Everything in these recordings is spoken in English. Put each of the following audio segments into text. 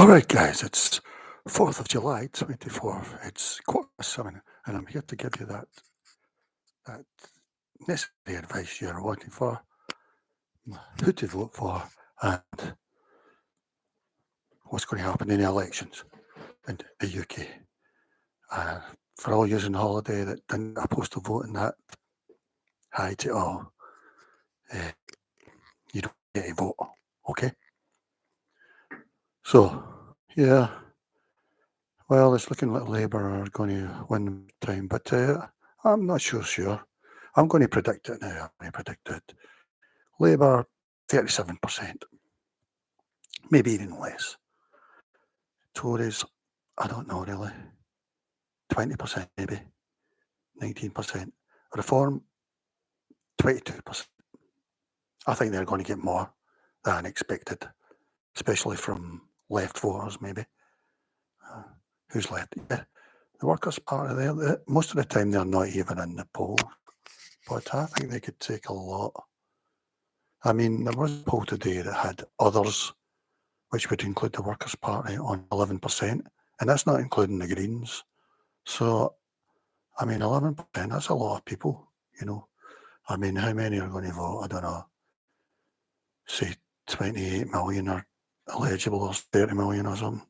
All right, guys, it's 4th of July 24. It's 7, and I'm here to give you that necessary advice you're wanting for, who to vote for, and what's going to happen in the elections in the UK. For all using holiday that didn't get a postal vote in that, hi to all. Uh, you don't get a vote, okay? So, yeah, well, it's looking like Labour are going to win time, but I'm not sure. I'm going to predict it now. I'm going to predict it. Labour, 37%, maybe even less. Tories, I don't know really, 20% maybe, 19%. Reform, 22%. I think they're going to get more than expected, especially from left voters maybe. Who's left? Yeah, the Workers' Party, most of the time they're not even in the poll, but I think they could take a lot. I mean, there was a poll today that had others, which would include the Workers' Party, on 11%, and that's not including the Greens. So, I mean, 11%, that's a lot of people, you know. I mean, how many are going to vote? I don't know, say 28 million are eligible or 30 million or something.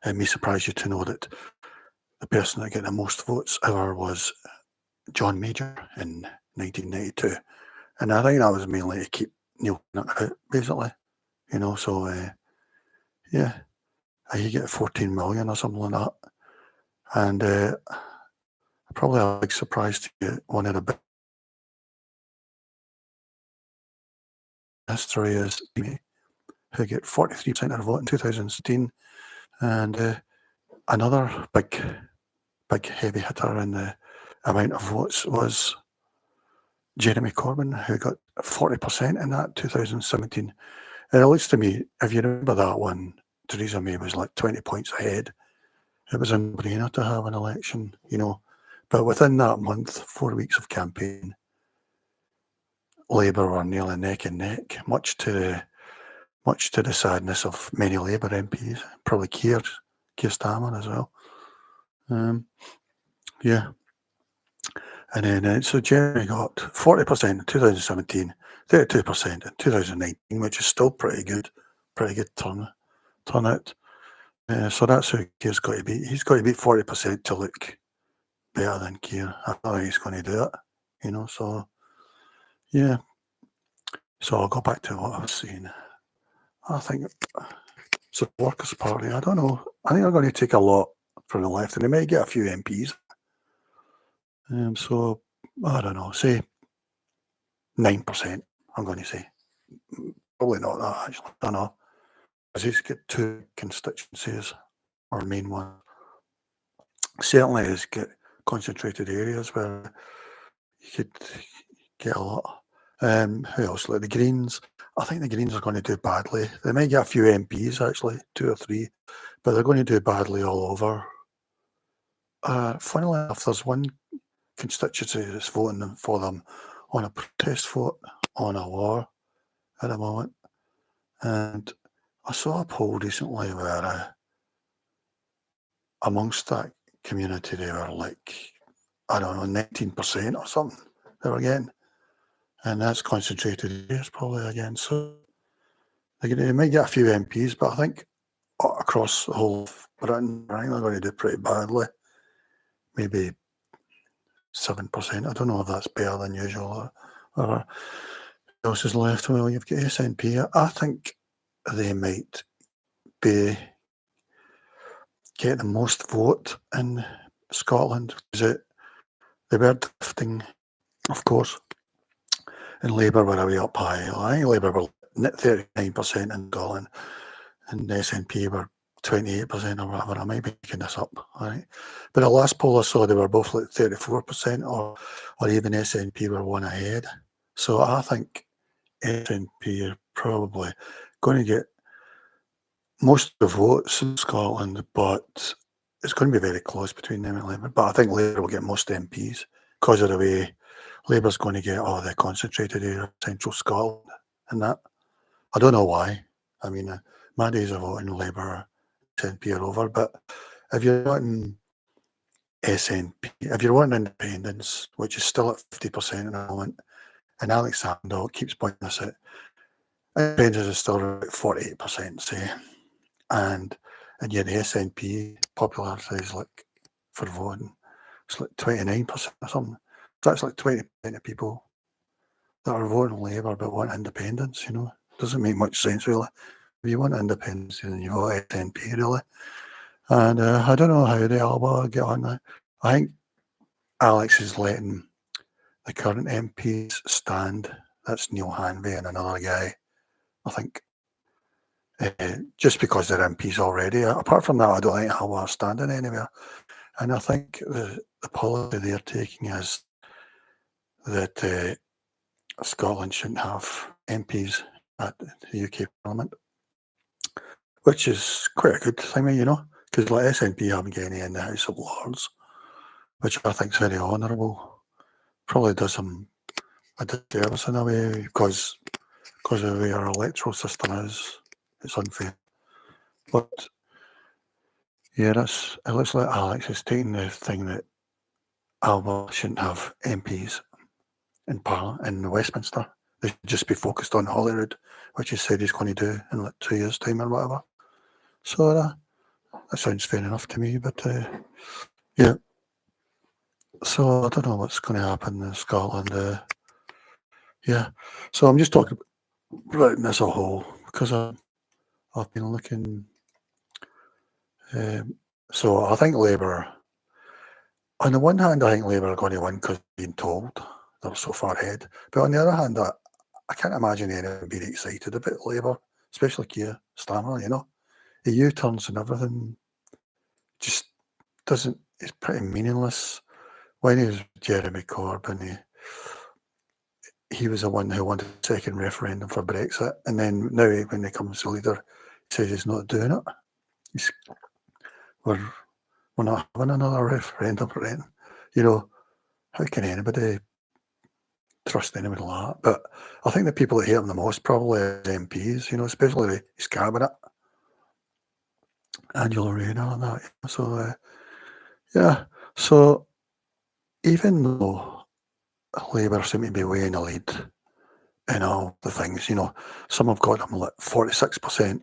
It may surprise you to know that the person that got the most votes ever was John Major in 1992. And I think that was mainly to keep Neil out, basically, you know. So, yeah, he get 14 million or something like that. And probably a big surprise to get one of the big history is me, who get 43% of the vote in 2016. And another big heavy hitter in the amount of votes was Jeremy Corbyn, who got 40% in that 2017. And it looks to me, if you remember that one, Theresa May was like 20 points ahead. It was a no-brainer to have an election, you know. But within that month, 4 weeks of campaign, Labour were nearly neck and neck, much to the sadness of many Labour MPs, probably Keir Starmer as well. Yeah. And then, so Jeremy got 40% in 2017, 32% in 2019, which is still pretty good turnout. So that's who Keir's got to beat. He's got to beat 40% to look better than Keir. I don't think he's going to do it, you know. So, yeah. So I'll go back to what I was saying. I think so. Workers' Party, I don't know. I think they're going to take a lot from the left, and they may get a few MPs. So I don't know. Say 9%. I'm going to say probably not that. Actually, I don't know. Because he's got two constituencies, or main one. Certainly, he's got concentrated areas where you could get a lot. Who else? Like the Greens. I think the Greens are going to do badly. They might get a few MPs, actually, 2 or 3, but they're going to do badly all over. Funnily enough, there's one constituency that's voting for them on a protest vote on a war at the moment. And I saw a poll recently where amongst that community, they were like, I don't know, 19% or something they were getting. And that's concentrated areas probably again. So they might get a few MPs, but I think across the whole of Britain, I think they're going to do pretty badly. Maybe 7%. I don't know if that's better than usual or what else is left. Well, you've got SNP. I think they might be get the most vote in Scotland. They were drifting, of course, and Labour were away up high. I think Labour were 39% in Scotland, and the SNP were 28% or whatever. I might be making this up, right? But the last poll I saw, they were both like 34%, or even SNP were one ahead. So I think SNP are probably going to get most of the votes in Scotland, but it's going to be very close between them and Labour. But I think Labour will get most MPs because of the way Labour's going to get all the concentrated area, central Scotland, and that. I don't know why. I mean, My days of voting Labour, SNP are over. But if you're wanting SNP, if you're wanting independence, which is still at 50% at the moment, and Alex Sandok keeps pointing this out, independence is still about 48%, say, and yet the SNP popularity is like, for voting, it's like 29% or something. So that's like 20% of people that are voting Labour but want independence, Doesn't make much sense, really. If you want independence, then you vote SNP, really. And I don't know how the Alba get on that. I think Alex is letting the current MPs stand. That's Neil Hanvey and another guy, I think, just because they're MPs already. Apart from that, I don't think Alba are standing anywhere. And I think the policy they're taking is that Scotland shouldn't have MPs at the UK Parliament, which is quite a good thing, because like SNP haven't got any in the House of Lords, which I think is very honourable. Probably does them a disservice in a way because of the way our electoral system is. It's unfair. But yeah, it looks like Alex is taking the thing that Alba shouldn't have MPs in Westminster. They should just be focused on Holyrood, which he said he's going to do in like 2 years' time or whatever. So that sounds fair enough to me. But yeah, so I don't know what's going to happen in Scotland. Yeah, so I'm just talking about it as a whole because I've been looking. So I think Labour, on the one hand, I think Labour are going to win because they've been told they're so far ahead. But on the other hand, I can't imagine anyone being excited about Labour, especially Keir Starmer, The U-turns and everything just doesn't, it's pretty meaningless. When he was Jeremy Corbyn, he was the one who wanted a second referendum for Brexit. And then now when he comes to leader, he says he's not doing it. We're not having another referendum for anything. How can anybody trust anybody like that? But I think the people that hate him the most probably is MPs, especially his cabinet. Angela Rayner and that. So, yeah. So, even though Labour seem to be way in the lead in all the things, some have got them like 46%,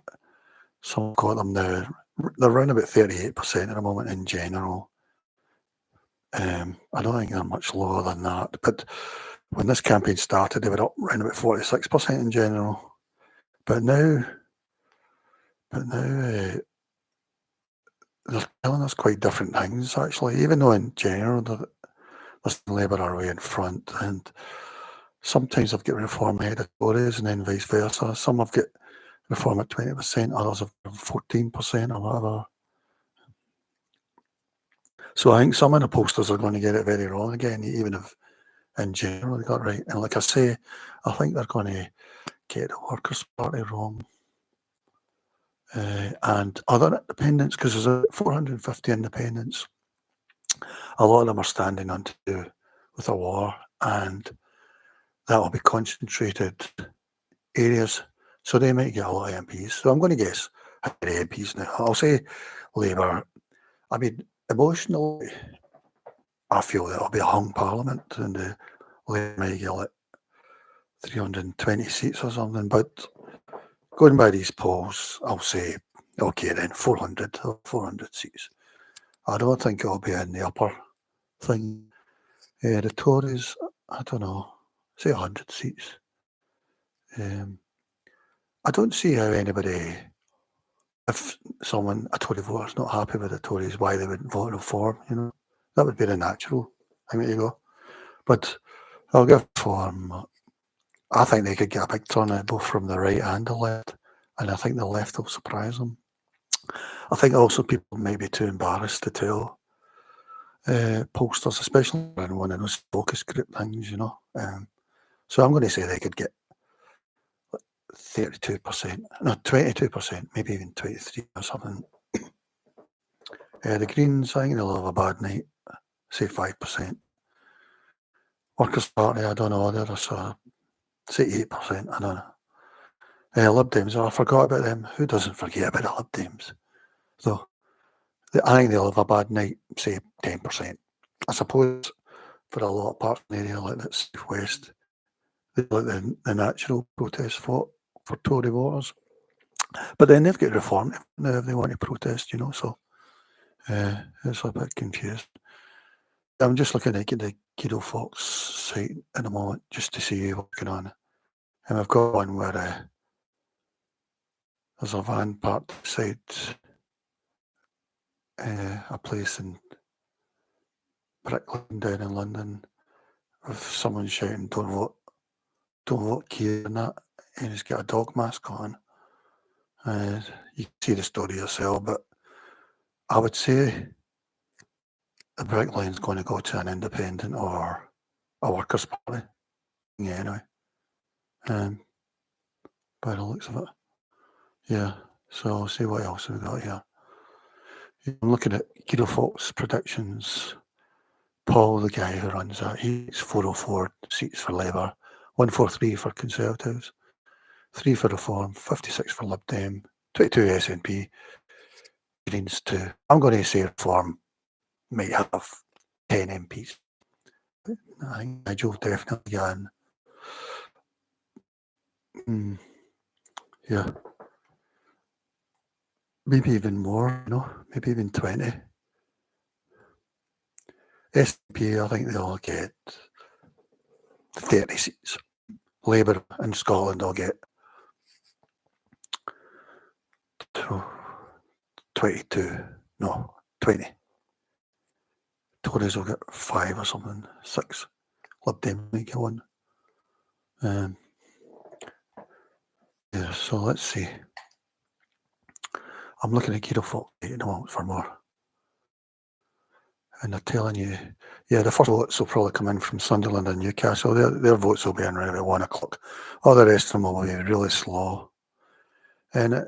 some have got them now, they're around about 38% at the moment in general. I don't think they're much lower than that, but when this campaign started, they were up around about 46% in general. But now they're telling us quite different things, actually, even though in general, the Labour are way in front, and sometimes they've got Reform ahead of Tories, and then vice versa. Some have got Reform at 20%, others have 14% or whatever. So I think some of the posters are going to get it very wrong again, even if in general they got it right. And like I say, I think they're going to get the Workers' Party wrong. And other independents, because there's 450 independents, a lot of them are standing on to do with a war, and that will be concentrated areas. So they might get a lot of MPs. So I'm going to guess how many MPs now. I'll say Labour. I mean, emotionally, I feel that it'll be a hung parliament, and Labour might get like 320 seats or something. But going by these polls, I'll say, okay, then 400 seats. I don't think it'll be in the upper thing. The Tories, I don't know, say 100 seats. I don't see how anybody, if a Tory voter is not happy with the Tories, why they wouldn't vote Reform, That would be the natural thing to go. But I'll give Reform, I think they could get a big turnout both from the right and the left, and I think the left will surprise them. I think also people might be too embarrassed to tell pollsters, especially in one of those focus group things, So I'm going to say they could get 32%, no, 22%, maybe even 23 or something. The Greens, I think they'll have a bad night, say 5%. Workers' Party, I don't know, they're say 8%, I don't know. Lib Dems, I forgot about them. Who doesn't forget about the Lib Dems? So I think they'll have a bad night, say 10%. I suppose for a lot of parts of the area like that South West, they like the natural protest for Tory voters. But then they've got reform now if they want to protest, so it's a bit confused. I'm just looking at the Guido Fox site at the moment just to see what's going on. And I've got one where there's a van parked beside a place in Bricklane down in London with someone shouting, don't vote Keir and that, and he's got a dog mask on. You can see the story yourself, but I would say the Bricklane's going to go to an independent or a workers' party. Yeah, anyway. By the looks of it. Yeah, so I'll see what else we've got here. I'm looking at Guido Fox predictions. Paul, the guy who runs that, he's 404 seats for Labour, 143 for Conservatives, 3 for Reform, 56 for Lib Dem, 22 SNP, Greens 2. I'm going to say Reform might have 10 MPs. I think Nigel definitely got in. Yeah. Maybe even more, maybe even 20. SNP, I think they'll get 30 seats. Labour in Scotland will get 22. No, 20. Tories will get 5 or something, 6. Lib Dem might get 1. Yeah, so let's see. I'm looking at Guido Fox at the moment for more. And they're telling you, yeah, the first votes will probably come in from Sunderland and Newcastle. Their votes will be in around about 1 o'clock. All the rest of them will be really slow. And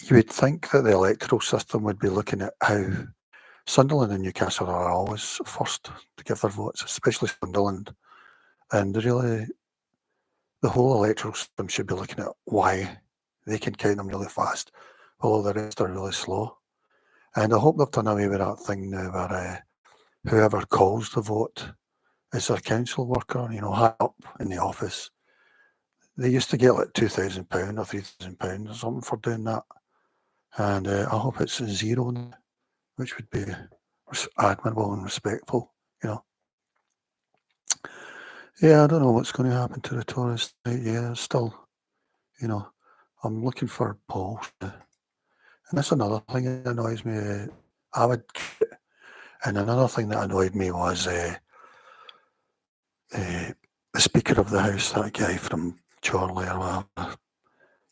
you would think that the electoral system would be looking at how Sunderland and Newcastle are always first to give their votes, especially Sunderland. And really, the whole electoral system should be looking at why they can count them really fast, while the rest are really slow. And I hope they've done away with that thing now where whoever calls the vote is their council worker, high up in the office. They used to get like £2,000 or £3,000 or something for doing that. And I hope it's 0 now, which would be admirable and respectful, Yeah, I don't know what's going to happen to the Tories. Yeah, still, I'm looking for polls. And that's another thing that annoys me. And another thing that annoyed me was the Speaker of the House, that guy from Chorley or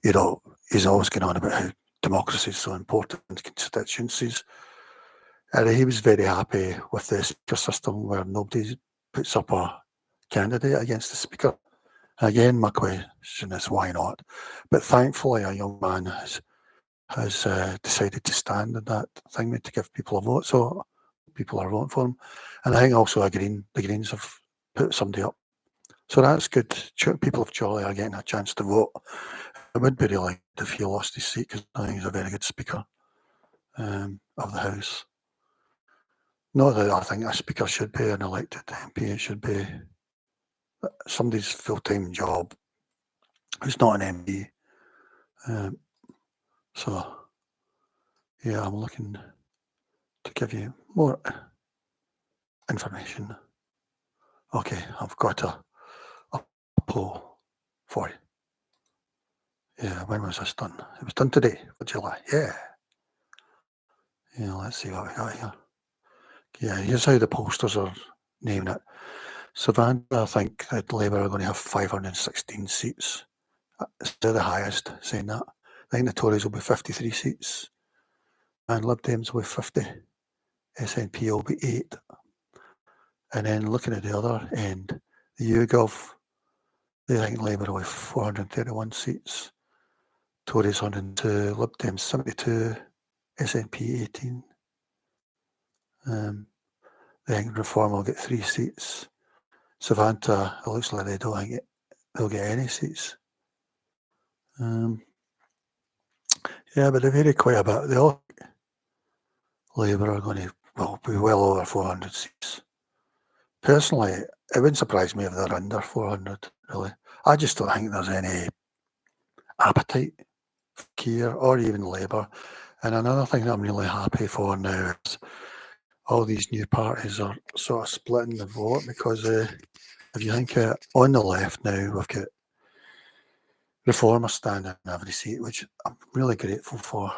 whatever. He's always going on about how democracy is so important in constituencies. And he was very happy with the speaker system where nobody puts up a candidate against the Speaker. Again, my question is why not? But thankfully, a young man has decided to stand in that thing to give people a vote. So people are voting for him. And I think also the Greens have put somebody up. So that's good. People of Chorley are getting a chance to vote. It would be really good if he lost his seat because I think he's a very good Speaker of the House. Not that I think a Speaker should be an elected MP. It should be somebody's full-time job who's not an MP. So, yeah, I'm looking to give you more information. Okay, I've got a poll for you. Yeah, when was this done? It was done today, for July. Yeah. Yeah, let's see what we got here. Yeah, here's how the pollsters are naming it. Savannah, I think that Labour are going to have 516 seats. They're the highest, saying that. I think the Tories will be 53 seats. And Lib Dems will be 50. SNP will be 8. And then looking at the other end, the YouGov, they think Labour will have 431 seats. Tories 102, Lib Dems 72, SNP 18. They think Reform will get 3 seats. Savanta, it looks like they don't think they'll get any seats. Yeah, but they vary quite a bit. They all Labour are going to be well over 400 seats. Personally, it wouldn't surprise me if they're under 400. Really, I just don't think there's any appetite for Keir or even Labour. And another thing that I'm really happy for now is all these new parties are sort of splitting the vote, because if you think on the left now, we've got Reformers standing in every seat, which I'm really grateful for.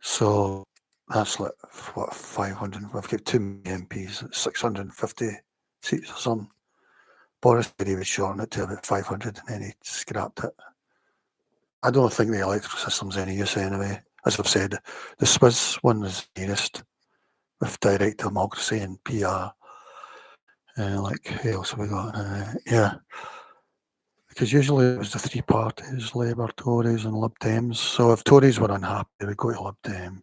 So that's like, what, 500? We've got 2 MPs, 650 seats or something. Boris said he would shorten it to about 500 and then he scrapped it. I don't think the electoral system's any use anyway. As I've said, the Swiss one is nearest, with direct democracy and PR. Like, who else have we got? Yeah. Because usually it was the three parties, Labour, Tories and Lib Dems. So if Tories were unhappy, they would go to Lib Dem.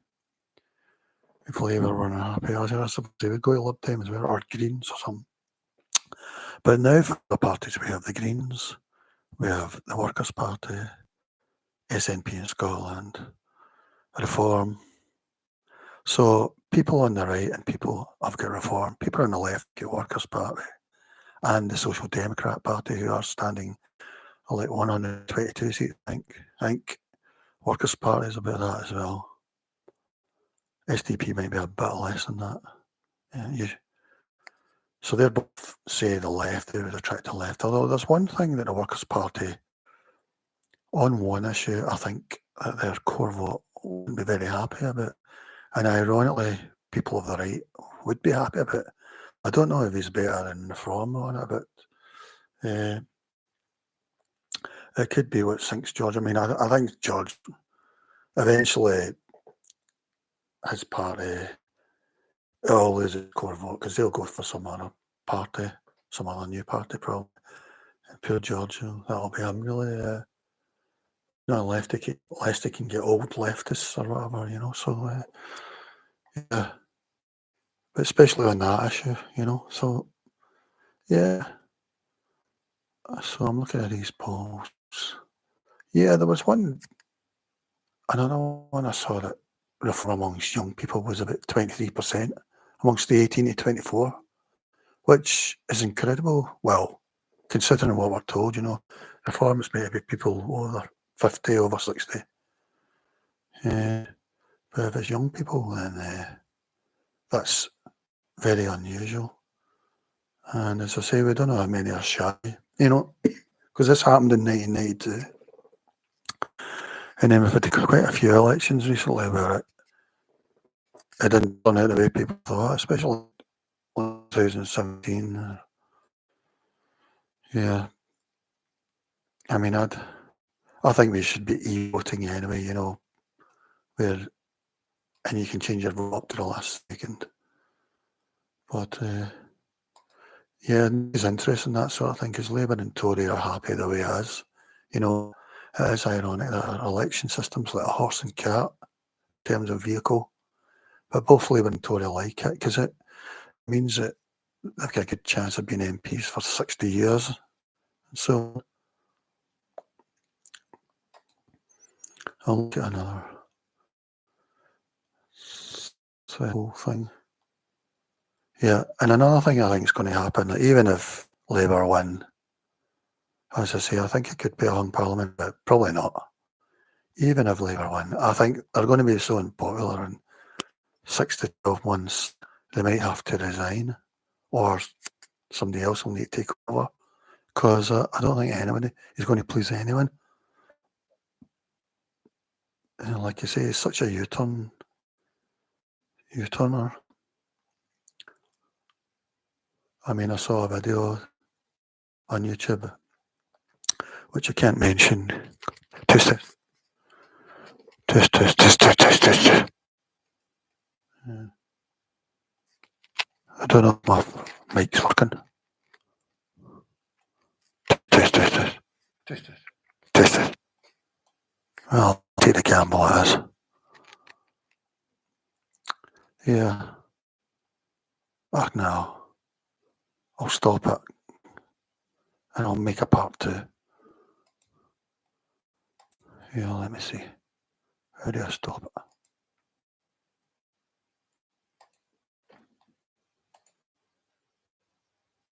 If Labour were unhappy, I suppose they would go to Lib Dem as well, or Greens or something. But now for the parties, we have the Greens, we have the Workers' Party, SNP in Scotland, Reform. So people on the right and people have got Reform, people on the left get Workers' Party, and the Social Democrat Party, who are standing like 122 seats, I think. I think Workers' Party is about that as well. SDP might be a bit less than that. Yeah, so they're both, say, the left, they would attract the left. Although there's one thing that the Workers' Party, on one issue, I think that their core vote wouldn't be very happy about. And ironically, people of the right would be happy about it. I don't know if he's better than Reform on it, but it could be what sinks George. I mean, I think George eventually, his party, will lose his core vote because they'll go for some other party, some other new party probably. And poor George, that'll be him really. Unless they can get old leftists or whatever, so yeah. But especially on that issue, so yeah. So I'm looking at these polls. Yeah, there was another one I saw that Reform amongst young people was about 23% amongst the 18 to 24, which is incredible. Well, considering what we're told, Reform is maybe people over 50, over 60. But if it's young people, then that's very unusual. And as I say, we don't know how many are shy, because this happened in 1992. And then we've had quite a few elections recently where it didn't turn out the way people thought, especially 2017. Yeah. I mean, I think we should be e-voting anyway, and you can change your vote up to the last second. But yeah, it's interesting, that sort of thing, because Labour and Tory are happy the way it is. It is ironic that our election system's like a horse and cart in terms of vehicle, but both Labour and Tory like it because it means that they've got a good chance of being MPs for 60 years. So I'll look at another whole thing. Yeah, and another thing I think is going to happen, that even if Labour win, as I say, I think it could be a hung parliament, but probably not. Even if Labour win, I think they're going to be so unpopular in 6 to 12 months, they might have to resign, or somebody else will need to take over, because I don't think anybody is going to please anyone. And like you say, it's such a U-turner. I mean, I saw a video on YouTube, which I can't mention. Test. Yeah. I don't know if my mic's working. Test. Well, I'll take the gamble it is. Yeah. No. I'll stop it. And I'll make a part 2. Yeah, let me see. How do I stop it?